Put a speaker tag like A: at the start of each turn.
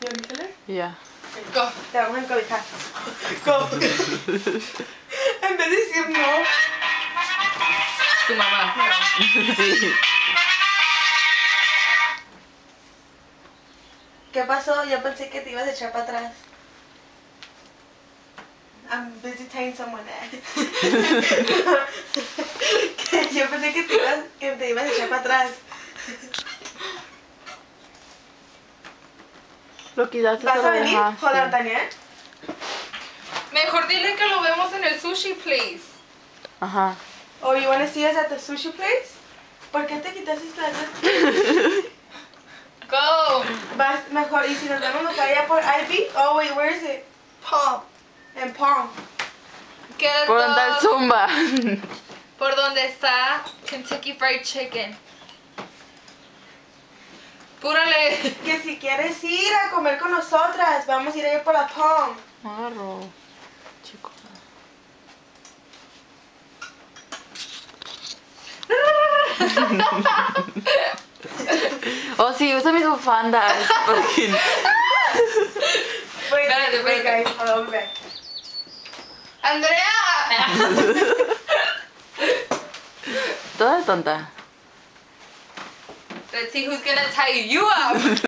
A: You want to kill her?
B: Yeah.
A: Okay, go. Te vamos a encobijar. Go. En vez de decir no.
C: Tu mamá.
B: Sí.
A: ¿Qué pasó? Yo pensé que te ibas a echar para atrás. I'm busy tying someone Yo pensé que te ibas a echar para atrás.
B: Lo quitaste,
A: ¿Vas
B: te
A: a
B: lo
A: venir?
B: dejaste.
A: Hold on, Daniel.
C: Mejor dile que lo vemos en el sushi place.
B: Ajá.
A: Oh, you want to see us at the sushi place? ¿Por qué te quitaste las dos?
C: Go.
A: Vas mejor, y si nos vemos mejor allá por Ivy. Oh, wait, where is it? Palm. En Palm.
C: Get
B: Por donde el Zumba.
C: Por donde está Kentucky Fried Chicken. Púrale.
A: Que si quieres ir a comer con nosotras, vamos a ir allá por la Palm.
B: Agarro. Chico. Oh, sí, usa mis bufandas. Porque...
A: Wait,
C: Espérate,
A: wait,
C: espérate.
A: guys. Hold on, back.
C: ¡Andrea!
B: Toda tonta.
C: Let's see who's gonna tie you up.